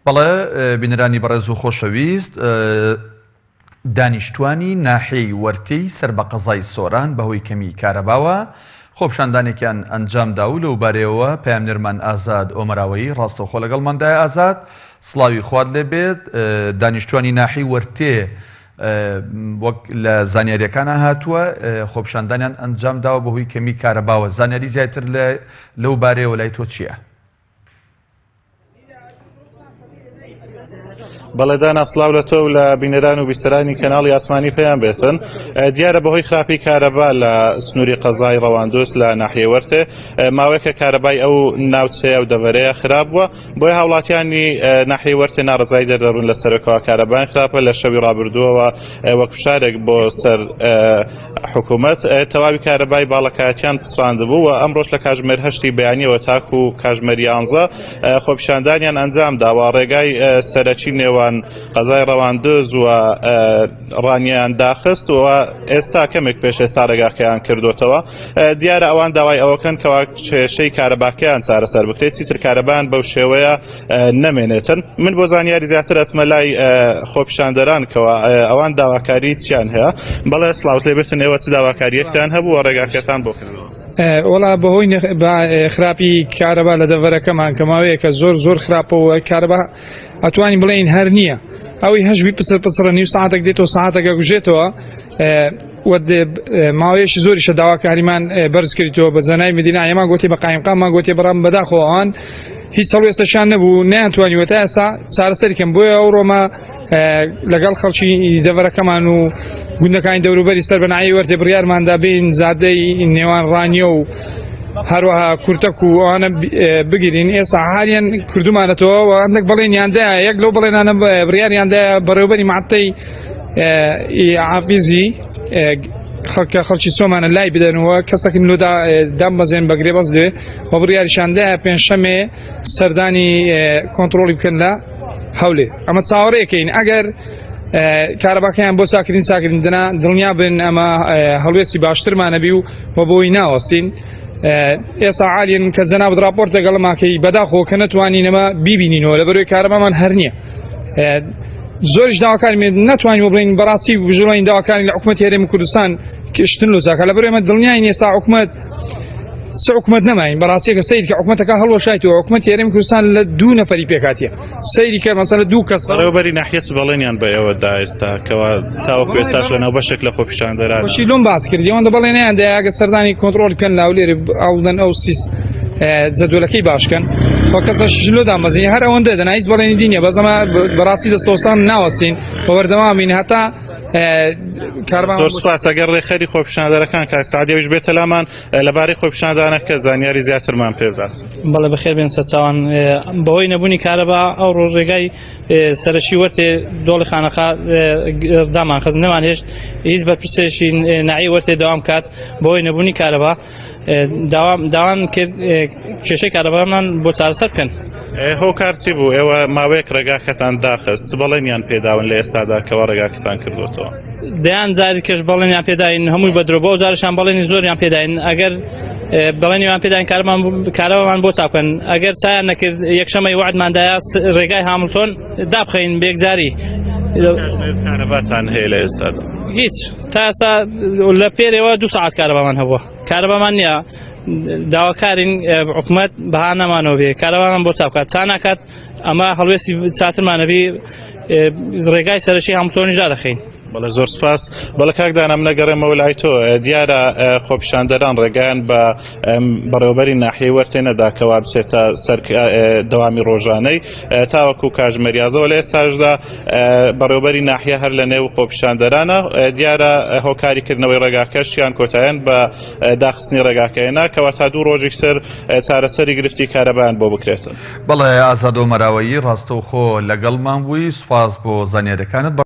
بەڵێ بینەرانی بەڕێز و خۆشەویست، دانیشتوانی ناحیەی وەرتەی سەر بە قەزای سۆران بەهۆی کەمی کارەباوە خۆپیشاندانێکیان ئەنجامدا و لەو بارەیەوە پەیامنەرمان ئازاد ئۆمەراوەیی ڕاستەوخۆ لەگەڵماندایە. ئازاد، سڵاوی خوارد لێبێت. دانیشتوانی ناحیەی وەرتێ وەک لە زانیاریەکانە هاتووە خۆپیشاندانیان ئەنجامداوە بەهۆی کەمی کارەباوە. زانیاری زیاتر لەو بارەیەوە لای تۆ چییە؟ بەڵێدانا سڵاو لە تۆ و لە بینەران و بیسەرانی کەناڵی ئاسمانی پێیان بێتن. دیارە بەهۆی خراپی کارەبا لە سنووری قەزای ڕەواندۆست لە ناحیە وەرتێ ماوەیەکە کارەبای ئەو ناوچەیە و دەڤەرەیە خراپ بووە، بۆیە هاوڵاتیانی ناحیە وەرتێ ناڕزایی دەردەڕون لە سەرەکەوە کارەبایان خراپە. لە شەوی ڕابردووەوە وەک فشارێک بۆ سەر حکوومەت تەواوی کارەبای باڵەکایەتیان پچڕاندبوو و ئەمڕۆژ لە کاتژمێر 8 بەیانیەوە تاکو و کاتژمێر 11 خۆپیشاندانیان ئەنجام داوە ڕێگای سەرەکی نێوان قەزای ڕەواندۆز و ڕانیان داخست و ئێستا کەمێک پێش ئێستا ڕێگاکەیان کردوتەوە. دیارە ئەوان داوای ئەوەکەن کەوا کێشەی کارەباکەیان چارەسەر بکرێت، چیتر کارەبایان بەو شێوەیە نەمێنێتن. من بۆ زانیاری زیاتر ئەچمە لای خۆپیشاندەران کەوا ئەوان داواکاری چیان هەیە. بەڵێ سڵاوت لێبێتن، ئێوە چ داواکاریەکتان هەبوو و ڕێگاکەتان بۆ کردەوە؟ وڵا بەهۆی خراپی کارەبا لە دەڤەرەکەمان کە ماوەیە کە زۆر خراپەوە کارەبا ئەتوانین بڵێین هەر نییە. ئەوەی هەشبی پسڕە نیو ساعتێک دێتەوە ساعتێکە گوژێتەوە. ماوەیەشی زۆریشە داواکاریمان بەرز کردیتەوە بە زەنای مدینە. ئێمە گوتی بە قایمقاممان گوتی بەڕام بەداخەوە ئەوان هیچ سەڵوێستەشان نەبوو، نەیانتوانیوەتە ئێستا چارەسەریکەم. بۆیە ئەو ڕۆمە لەگەڵ خەڵکی دەڤەرەکەمان و گوندەکانی دەوروبەری سەر بەناایی وەرتێ بڕیارماندا بین زادەی نێوان ڕانیە و هەروەها کورتەک و ئەوانە بگیرین. ئێستا حالیان کردومانەتەوە و ئەندێک بەڵێنیاندایە، یەک لەو بەڵێنانە بڕیاریاندایە بەڕێوەبەری مەعەتەی عافیزی خەڵکی چۆمانە لای بدەنەوە کەسێکن لۆدا دامبەزێن بە گرێبەز دێ و بڕیاریشاندایە پێنجشەمێ سەردانی کۆنتڕۆڵی بکەن لە هەولێ. ئەمە چاوەڕێکەین ئەگەر کارەباکەیان بۆ چاکردنا دڵنیا بن ئەمە هەڵوێستی باشترمانەبی و بۆی ناوەستین. ئێستا عالیان کە جەنابەت راپۆرت لەگەڵماکەی بەداخەوە کە نەتوانینەمە بیبینینەوە لەبەرەوەی کارەبامان هەر نییە. زۆریش داواکاری نەتوانین بڵین بەڕاستی بژڵین داواکاری لە حکوومەتی هەرێمی کوردستان کشتن لۆزاکە لەبەرەوەی ئێمە دڵنیاین ئێستا حکوومەت حکوومەت نەماین بەڕاستی کە سەیری کە حکوومەتەکە هەڵوەشایەوە حکوومەتی هەرێمی کوردستان لە 2 نەفەری پێکاتیە سەیری کە مەسەلە 2 کەس بەڕێوەبەری ناحیە بەڵێنیان بە ئێوەدا ئێستا کەوا تاوەکو ئێستاش لەناو بەشێک لە خۆپیشاندەران بەشی لۆم باس کردی ئەوەندە بەڵێنیان دەیە ئەگە سەردانی کۆنتڕۆڵ بکەن لاولێرە ئەوڵدەن ئەو جەدولەکەی باشکەن و کەسەش لۆدا مەزی هەر ئەوەندە دەنا هیچ بەڵێنی دینیە بەزەمە بەڕاستی دەستۆسان ناوەستین بە بەردەوامین هەتا زۆر سپاس. ئەگەر ڕێخەری خۆپیشاندەرەکان کاک سعدیەویش بێتە لامان لەبارەی خۆپیشاندانەکە زانیاری زیاترمان پێ بدات. بەڵێ بەخێر بێن سەرچاوان. بەهۆی نەبوونی کارەبا ئەو ڕۆژ ڕێگای سەرەکی وەرتێ دۆڵی خانەخا دامان خەز نەمان هێشت هیچ بەرپرسێکی ناحیەی وەرتێ دەوام کات بەهۆی نەبوونی کارەبا. داوام کرد کێشەی کارەبامان بۆ چارەسەر بکەن. هۆکار چی بوو؟ ئێوە ماوەیەک ڕێگاکەتان داخست، چ بەڵێنیان پێداون لە ئێستادا کەەوە ڕێگاکەتان کردوتەوە؟ دەیان جاری کەش بەڵێنیان پێداین هەمووی بەدرۆ بۆ جارشان بەڵێنی زۆریان پێداین. ئەگەر بەڵێنیان پێداین کارەبامان بۆ تاکەن. ئەگەر چایان نەکرد یەکشەمەی وعدماندایە ڕێگای هامڵتۆن دابخەین بێکجاری. کارەباتان هەیە لە ئێستادا؟ هیچ تا ئێستا لە پێرەوە 2 ساعت کارەبامان هەبووە. کارەبامان نییە. داواکارین حکوومەت بەها نەمانەوە بێ کارەبامان بۆ چاوکات چا ناکات. ئەمە هەڵوێستی چاترمانەبی ڕێگای سەرەکی هەمڵتۆنی جا دەخەین. بەڵێ زۆر سپاس. بەڵێ کاکدانم نەگەڕێمەوە لای تۆ. دیارە خۆپیشاندەران ڕێگایان بە بەڕێوەبەری ناحیەی وەرتێ نەداکەوا بچێتە سەر دەوامی ڕۆژانەی تاوەکو کاتژمێر 11 لە ئێستاشدا بەڕێوەبەری ناحیە هەر لە نێو خۆپیشاندەرانە. دیارە هۆکاریکردنەوەی ڕێگاکەشیان کۆتاییان بە داخستنی ڕێگاکەیەنە کەوا تا 2 ڕۆژی تر چارەسەری گرفتی کارەبایان بۆ بکرێتن. بەڵێ ئازاد ئۆمەراوەیی ڕاستەوخۆ لەگەڵمان بووی. سوپاس بۆ زانیاریەکانت.